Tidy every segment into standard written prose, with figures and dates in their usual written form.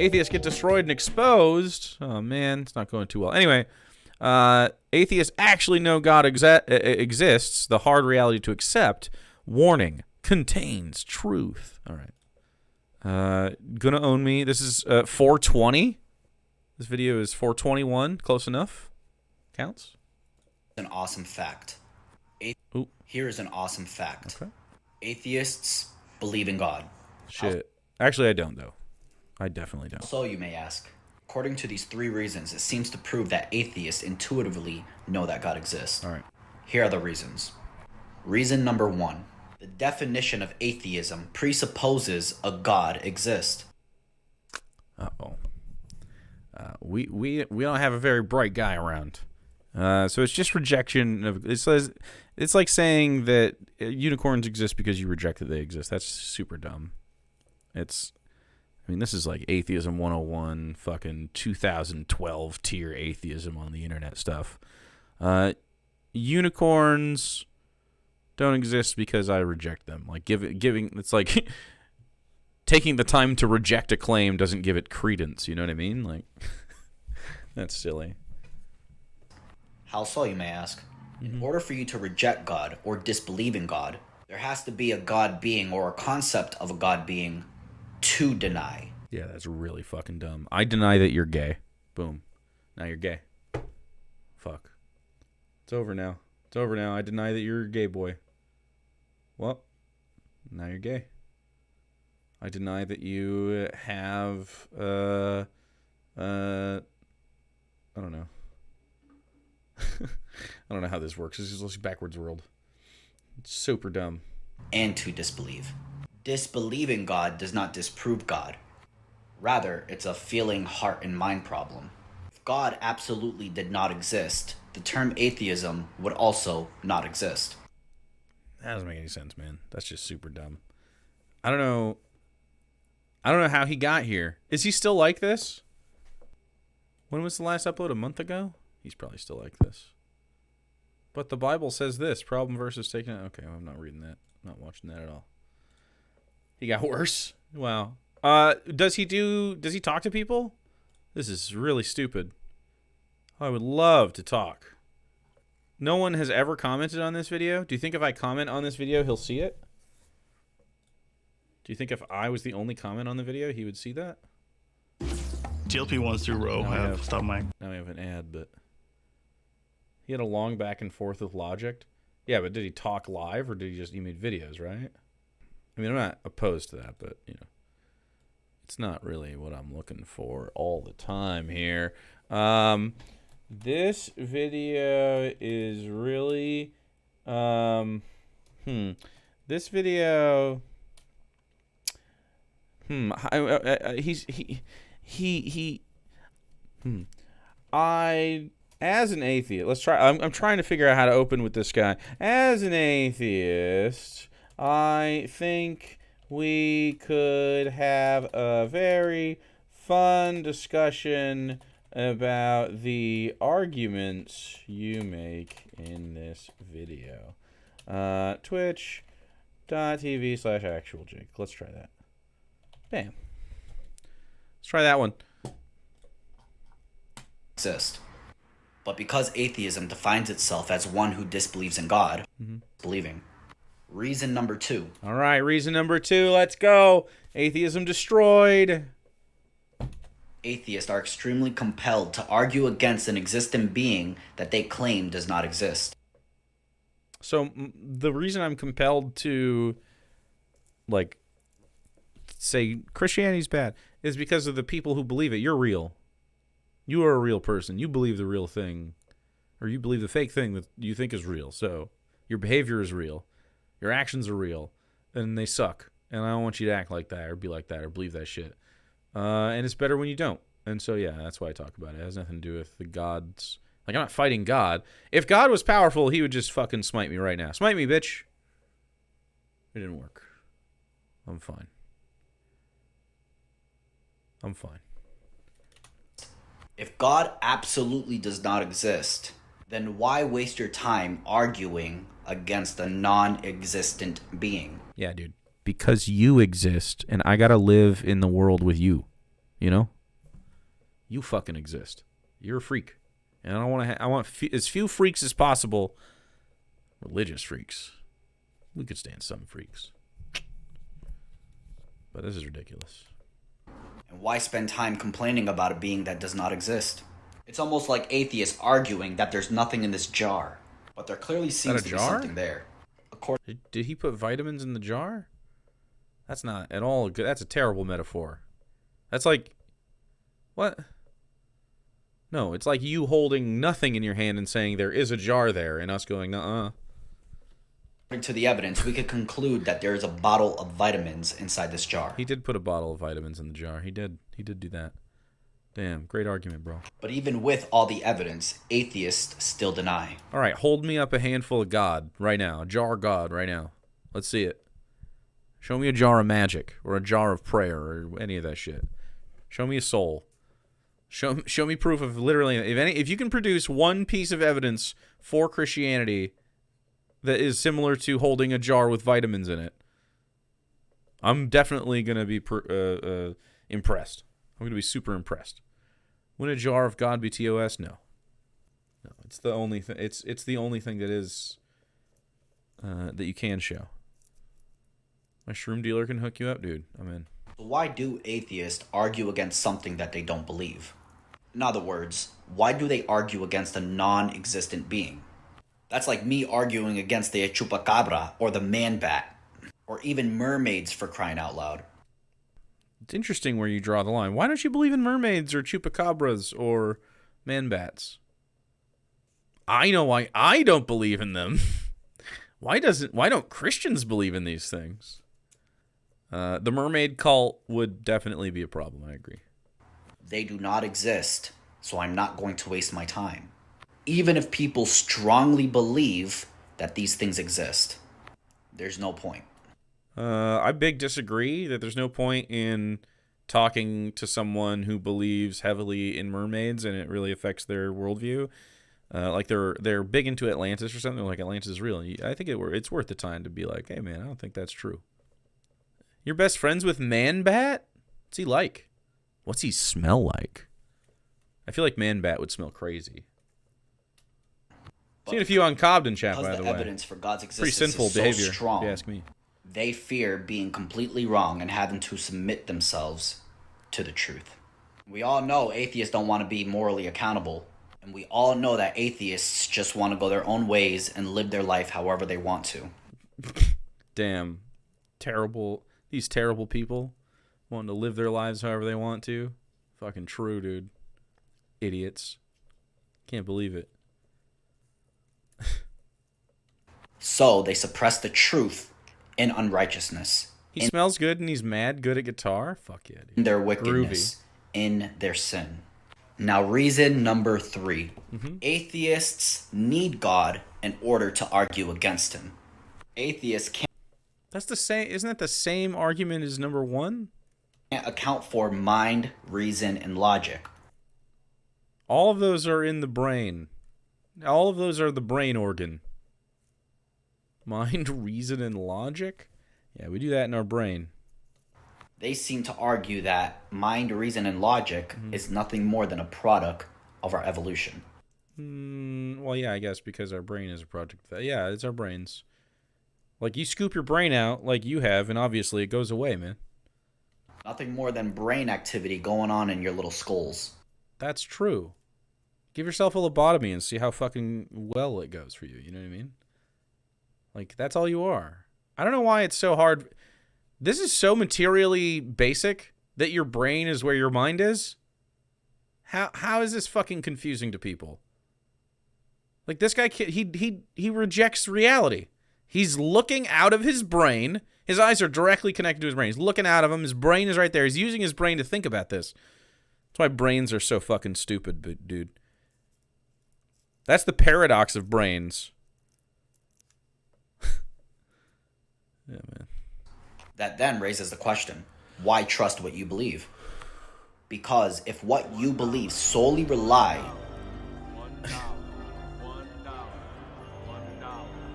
Atheists get destroyed and exposed. Oh, man, it's not going too well. Anyway, atheists actually know God exists. The hard reality to accept. Warning, contains truth. All right. Gonna own me. This is 420. This video is 421. Close enough. Counts. An awesome fact. Here is an awesome fact. Okay. Atheists believe in God. Shit. Actually, I don't, though. I definitely don't. So you may ask, according to these 3 reasons, it seems to prove that atheists intuitively know that God exists. All right. Here are the reasons. Reason number 1. The definition of atheism presupposes a God exists. Uh-oh. We don't have a very bright guy around. So it's just rejection of it's like saying that unicorns exist because you reject that they exist. That's super dumb. This is like atheism 101, fucking 2012 tier atheism on the internet stuff. Unicorns don't exist because I reject them. Like giving it's like taking the time to reject a claim doesn't give it credence, you know what I mean? Like that's silly. How so, you may ask? In order for you to reject God or disbelieve in God, there has to be a God being or a concept of a God being to deny. Yeah, that's really fucking dumb. I deny that you're gay. Boom. Now you're gay. Fuck. It's over now. It's over now. I deny that you're a gay boy. Well, now you're gay. I deny that you have, I don't know. I don't know how this works. This is a backwards world. It's super dumb. And to disbelieve. Disbelieving God does not disprove God. Rather, it's a feeling, heart, and mind problem. If God absolutely did not exist, the term atheism would also not exist. That doesn't make any sense, man. That's just super dumb. I don't know how he got here. Is he still like this? When was the last upload? A month ago? He's probably still like this. But the Bible says this. Problem versus taking it. Okay, well, I'm not reading that. I'm not watching that at all. He got worse? Wow. Does he talk to people? This is really stupid. I would love to talk. No one has ever commented on this video. Do you think if I comment on this video, he'll see it? Do you think if I was the only comment on the video, he would see that? TLP ones through row have stop mic. Now we have an ad, but he had a long back and forth with Logic. Yeah, but did he talk live or did he made videos, right? I mean, I'm not opposed to that, but you know, it's not really what I'm looking for all the time here. This video is really, this video, as an atheist, let's try. I'm trying to figure out how to open with this guy. As an atheist, I think we could have a very fun discussion about the arguments you make in this video. Twitch.tv/actualjake. Let's try that. Bam. Let's try that one. Exist. But because atheism defines itself as one who disbelieves in God, believing. Reason number 2. All right, reason number 2. Let's go. Atheism destroyed. Atheists are extremely compelled to argue against an existent being that they claim does not exist. So the reason I'm compelled to, like, say Christianity's bad is because of the people who believe it. You're real. You are a real person. You believe the real thing, or you believe the fake thing that you think is real. So your behavior is real. Your actions are real, and they suck. And I don't want you to act like that or be like that or believe that shit. And it's better when you don't. And so, yeah, that's why I talk about it. It has nothing to do with the gods. Like, I'm not fighting God. If God was powerful, he would just fucking smite me right now. Smite me, bitch. It didn't work. I'm fine. I'm fine. If God absolutely does not exist, then why waste your time arguing against a non-existent being? Yeah, dude. Because you exist, and I gotta live in the world with you. You know? You fucking exist. You're a freak. And I want as few freaks as possible. Religious freaks. We could stand some freaks. But this is ridiculous. And why spend time complaining about a being that does not exist? It's almost like atheists arguing that there's nothing in this jar. But there clearly seems to be something there. Did he put vitamins in the jar? That's not at all good. That's a terrible metaphor. That's like... What? No, it's like you holding nothing in your hand and saying there is a jar there, and us going, nuh-uh. According to the evidence, we could conclude that there is a bottle of vitamins inside this jar. He did put a bottle of vitamins in the jar. He did do that. Damn, great argument, bro. But even with all the evidence, atheists still deny. All right, hold me up a handful of God right now. A jar of God right now. Let's see it. Show me a jar of magic or a jar of prayer or any of that shit. Show me a soul. Show me proof of literally if you can produce one piece of evidence for Christianity that is similar to holding a jar with vitamins in it, I'm definitely gonna be impressed. I'm gonna be super impressed. Wouldn't a jar of God be TOS? No, it's the only thing. It's the only thing that is that you can show. My shroom dealer can hook you up, dude. I'm in. Why do atheists argue against something that they don't believe? In other words, why do they argue against a non-existent being? That's like me arguing against the chupacabra or the man-bat, or even mermaids, for crying out loud. It's interesting where you draw the line. Why don't you believe in mermaids or chupacabras or man-bats? I know why I don't believe in them. Why don't Christians believe in these things? The mermaid cult would definitely be a problem. I agree. They do not exist, so I'm not going to waste my time. Even if people strongly believe that these things exist, there's no point. I big disagree that there's no point in talking to someone who believes heavily in mermaids and it really affects their worldview. Like they're big into Atlantis or something. Like Atlantis is real. I think it's worth the time to be like, hey man, I don't think that's true. You're best friends with Man-Bat? What's he like? What's he smell like? I feel like Man-Bat would smell crazy. Seen a few on Cobden chat, by the way. Evidence for God's existence pretty sinful is so behavior, strong, if you ask me. They fear being completely wrong and having to submit themselves to the truth. We all know atheists don't want to be morally accountable, and we all know that atheists just want to go their own ways and live their life however they want to. Damn. Terrible. These terrible people wanting to live their lives however they want to. Fucking true, dude. Idiots. Can't believe it. So they suppress the truth in unrighteousness. He smells good and he's mad good at guitar? Fuck yeah, dude. In their wickedness. Groovy. In their sin. Now, reason number 3. Mm-hmm. Atheists need God in order to argue against him. Atheists can't... That's the same. Isn't that the same argument as number 1? Can't account for mind, reason, and logic. All of those are in the brain. All of those are the brain organ. Mind, reason, and logic? Yeah, we do that in our brain. They seem to argue that mind, reason, and logic is nothing more than a product of our evolution. Well, yeah, I guess because our brain is a product of that. Yeah, it's our brains. Like, you scoop your brain out like you have, and obviously it goes away, man. Nothing more than brain activity going on in your little skulls. That's true. Give yourself a lobotomy and see how fucking well it goes for you. You know what I mean? Like, that's all you are. I don't know why it's so hard. This is so materially basic that your brain is where your mind is. How is this fucking confusing to people? Like, this guy, he rejects reality. He's looking out of his brain. His eyes are directly connected to his brain. He's looking out of him. His brain is right there. He's using his brain to think about this. That's why brains are so fucking stupid, dude. That's the paradox of brains. Yeah, man. That then raises the question, why trust what you believe? Because if what you believe solely rely...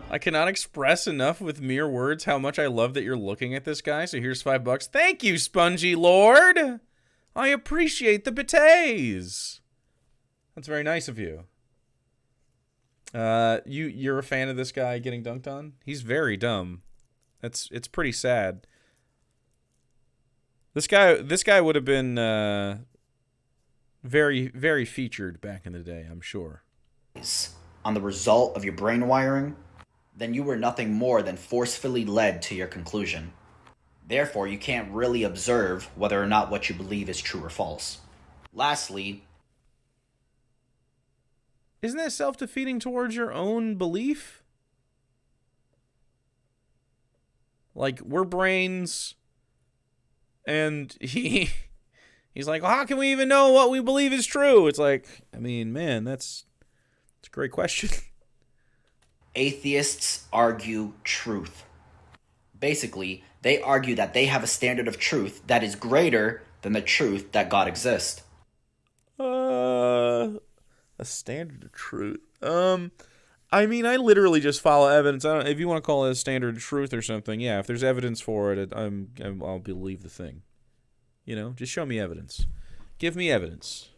I cannot express enough with mere words how much I love that you're looking at this guy. So here's $5. Thank you, Spongy Lord. I appreciate the bidets. That's very nice of you. You're a fan of this guy getting dunked on? He's very dumb. It's pretty sad. This guy would have been very, very featured back in the day, I'm sure. On the result of your brain wiring, then you were nothing more than forcefully led to your conclusion. Therefore, you can't really observe whether or not what you believe is true or false. Lastly, isn't that self-defeating towards your own belief? Like, we're brains, and he's like, well, how can we even know what we believe is true? It's like, I mean, man, that's a great question. atheists argue truth. Basically, they argue that they have a standard of truth that is greater than the truth that God exists. A standard of truth. I mean, I literally just follow evidence. I don't, if you want to call it a standard of truth or something, yeah. If there's evidence for it, I'll believe the thing. You know, just show me evidence. Give me evidence.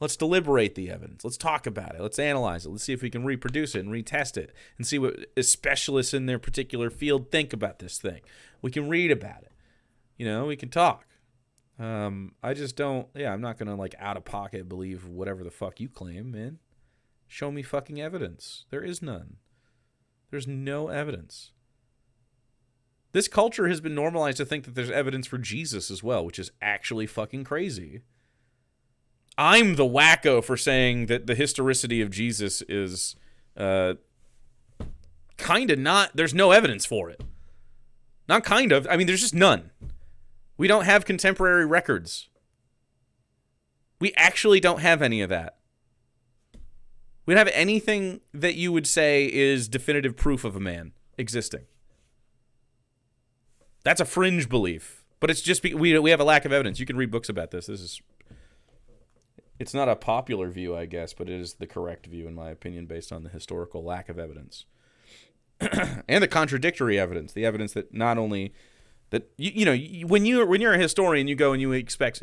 Let's deliberate the evidence. Let's talk about it. Let's analyze it. Let's see if we can reproduce it and retest it and see what specialists in their particular field think about this thing. We can read about it. You know, we can talk. I just don't, I'm not going to like out of pocket believe whatever the fuck you claim, man. Show me fucking evidence. There is none. There's no evidence. This culture has been normalized to think that there's evidence for Jesus as well, which is actually fucking crazy. I'm the wacko for saying that the historicity of Jesus is kind of not, there's no evidence for it. Not kind of, I mean, there's just none. We don't have contemporary records. We actually don't have any of that. We don't have anything that you would say is definitive proof of a man existing. That's a fringe belief, but it's just we have a lack of evidence. You can read books about this. It's not a popular view, I guess, but it is the correct view, in my opinion, based on the historical lack of evidence. And the contradictory evidence, the evidence that not only that, when you're a historian, you go and you expect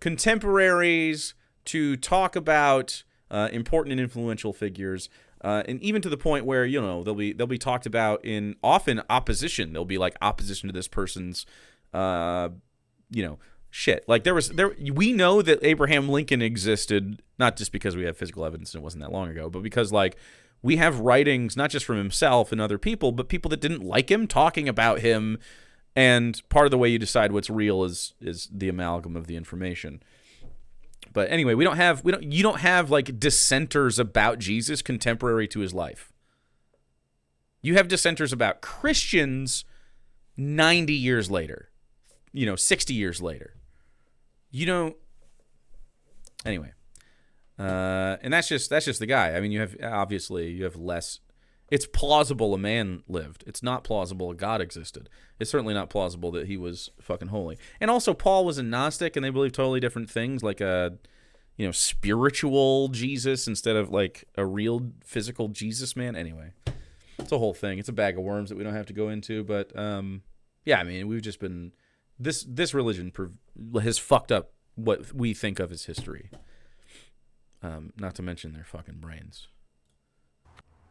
contemporaries to talk about important and influential figures, and even to the point where, they'll be talked about in often opposition. They'll be like opposition to this person's, shit. Like we know that Abraham Lincoln existed, not just because we have physical evidence and it wasn't that long ago, but because like we have writings, not just from himself and other people, but people that didn't like him talking about him. And part of the way you decide what's real is the amalgam of the information. But anyway, you don't have like dissenters about Jesus contemporary to his life. You have dissenters about Christians 90 years later, 60 years later. Anyway, and that's just the guy. I mean, you have less. It's plausible a man lived. It's not plausible a God existed. It's certainly not plausible that he was fucking holy. And also, Paul was a Gnostic, and they believe totally different things, like a, spiritual Jesus instead of like a real physical Jesus man. Anyway, it's a whole thing. It's a bag of worms that we don't have to go into. But I mean, we've just been this religion has fucked up what we think of as history. Not to mention their fucking brains.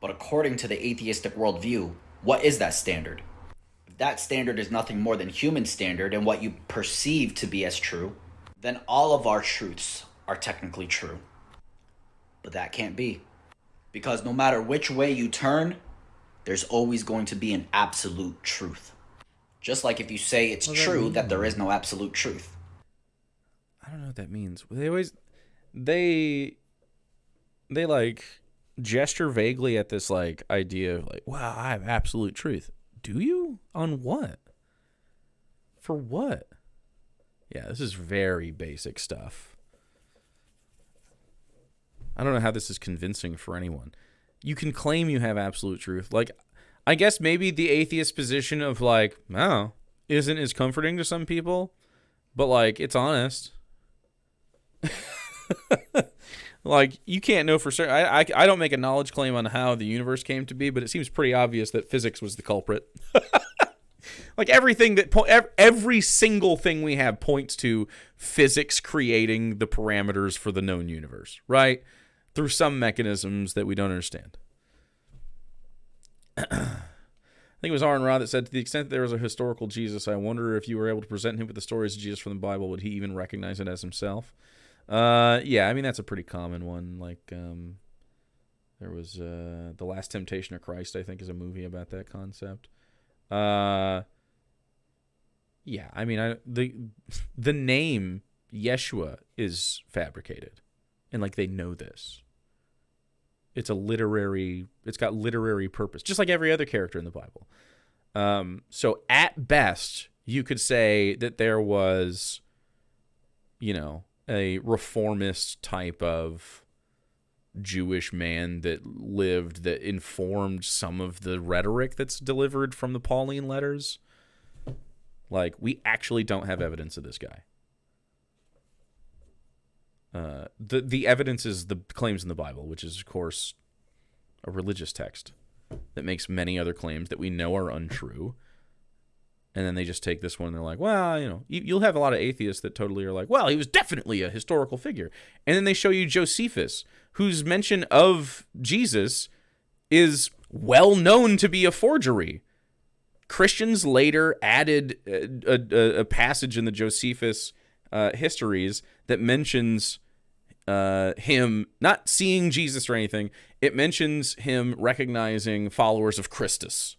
But according to the atheistic worldview, what is that standard? If that standard is nothing more than human standard and what you perceive to be as true, then all of our truths are technically true. But that can't be. Because no matter which way you turn, there's always going to be an absolute truth. Just like if you say it's true that there is no absolute truth. I don't know what that means. They like gesture vaguely at this like idea of like, wow, I have absolute truth. Do you? On what? For what? Yeah, this is very basic stuff. I don't know how this is convincing for anyone. You can claim you have absolute truth. Like, I guess maybe the atheist position of like, oh, isn't as comforting to some people, but like, it's honest. Like, you can't know for certain. I don't make a knowledge claim on how the universe came to be, but it seems pretty obvious that physics was the culprit. Like everything that every single thing we have points to physics creating the parameters for the known universe, right? Through some mechanisms that we don't understand. I think it was Aaron Rod that said, to the extent that there was a historical Jesus, I wonder if you were able to present him with the stories of Jesus from the Bible, would he even recognize it as himself? Yeah, I mean, that's a pretty common one. Like, there was The Last Temptation of Christ, I think, is a movie about that concept. Yeah, I mean, the name Yeshua is fabricated, and like they know this. It's got literary purpose, just like every other character in the Bible. So at best, you could say that there was, a reformist type of Jewish man that lived that informed some of the rhetoric that's delivered from the Pauline letters. Like, we actually don't have evidence of this guy. The evidence is the claims in the Bible, which is, of course, a religious text that makes many other claims that we know are untrue. And then they just take this one and they're like, well, you'll have a lot of atheists that totally are like, well, he was definitely a historical figure. And then they show you Josephus, whose mention of Jesus is well known to be a forgery. Christians later added a passage in the Josephus histories that mentions him not seeing Jesus or anything. It mentions him recognizing followers of Christus,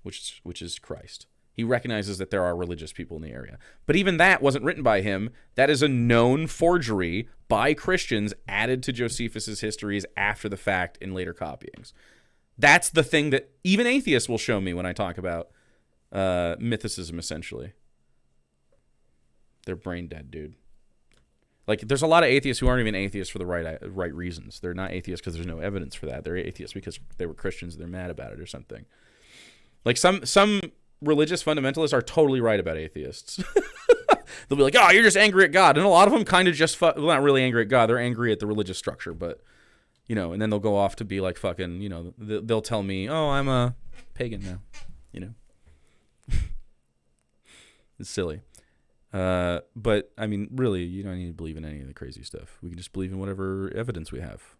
which is Christ. He recognizes that there are religious people in the area. But even that wasn't written by him. That is a known forgery by Christians added to Josephus's histories after the fact in later copyings. That's the thing that even atheists will show me when I talk about mythicism, essentially. They're brain dead, dude. Like, there's a lot of atheists who aren't even atheists for the right reasons. They're not atheists because there's no evidence for that. They're atheists because they were Christians and they're mad about it or something. Like, some religious fundamentalists are totally right about atheists. They'll be like, oh, you're just angry at God. And a lot of them kind of just, not really angry at God. They're angry at the religious structure. But, and then they'll go off to be like fucking, they'll tell me, oh, I'm a pagan now. It's silly. But, I mean, really, you don't need to believe in any of the crazy stuff. We can just believe in whatever evidence we have.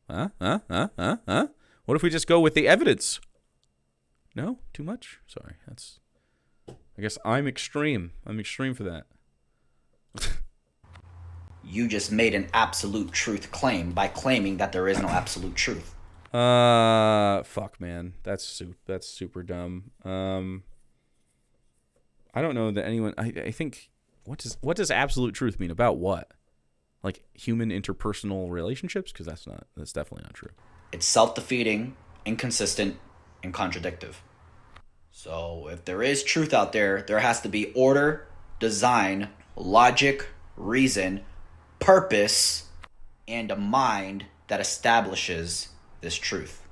What if we just go with the evidence? No? Too much? Sorry. I guess I'm extreme. I'm extreme for that. You just made an absolute truth claim by claiming that there is no absolute truth. Fuck, man. That's super dumb. I don't know that anyone. I think what does absolute truth mean? About what? Like human interpersonal relationships? Because that's definitely not true. It's self-defeating, inconsistent, and contradictive. So if there is truth out there, there has to be order, design, logic, reason, purpose, and a mind that establishes this truth.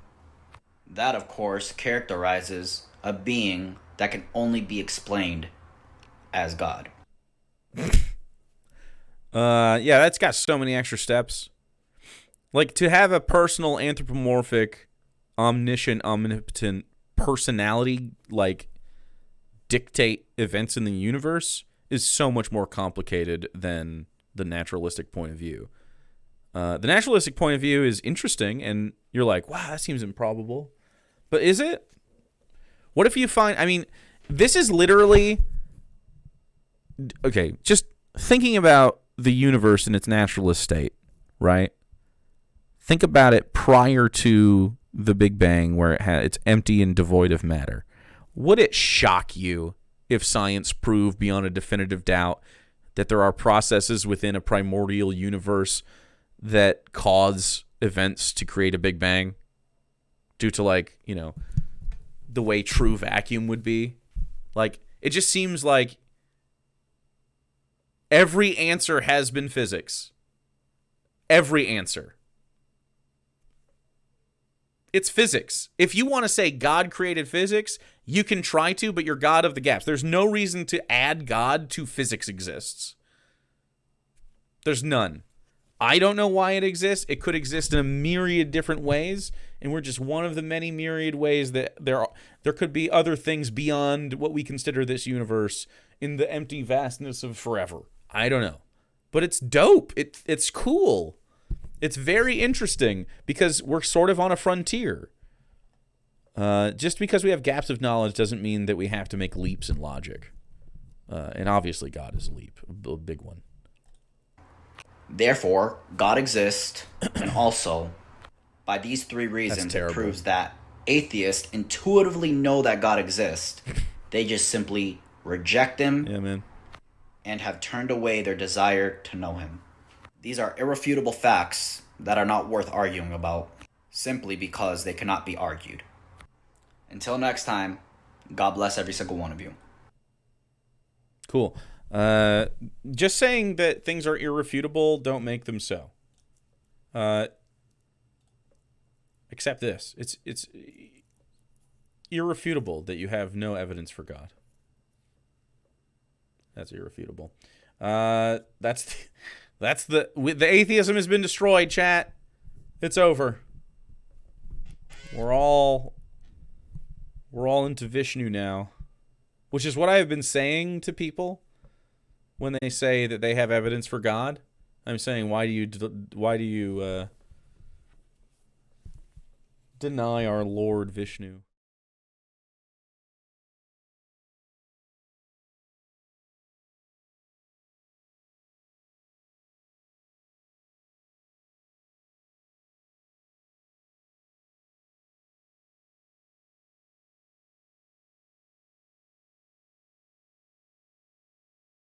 That, of course, characterizes a being that can only be explained as God. Yeah, that's got so many extra steps. Like, to have a personal, anthropomorphic, omniscient, omnipotent personality, like, dictate events in the universe is so much more complicated than the naturalistic point of view. The naturalistic point of view is interesting, and you're like, wow, that seems improbable. But is it? What if you find... I mean, this is literally... Okay, just thinking about the universe in its naturalist state, right? Think about it prior to the Big Bang, where it's empty and devoid of matter. Would it shock you if science proved beyond a definitive doubt that there are processes within a primordial universe that cause events to create a Big Bang due to, like, the way true vacuum would be? Like, it just seems like every answer has been physics. Every answer. It's physics. If you want to say God created physics, you can try to, but you're God of the gaps. There's no reason to add God to physics exists. There's none. I don't know why it exists. It could exist in a myriad different ways. and we're just one of the many myriad ways that there could be other things beyond what we consider this universe in the empty vastness of forever. I don't know. But it's dope. It's cool. It's very interesting because we're sort of on a frontier. Just because we have gaps of knowledge doesn't mean that we have to make leaps in logic. And obviously God is a leap, a big one. Therefore, God exists, and also, by these three reasons, it proves that atheists intuitively know that God exists. They just simply reject him and have turned away their desire to know him. These are irrefutable facts that are not worth arguing about, simply because they cannot be argued. Until next time, God bless every single one of you. Cool. Just saying that things are irrefutable don't make them so. Except this. It's irrefutable that you have no evidence for God. That's irrefutable. The atheism has been destroyed, chat. It's over. We're all into Vishnu now, which is what I have been saying to people when they say that they have evidence for God. I'm saying, why do you deny our Lord Vishnu?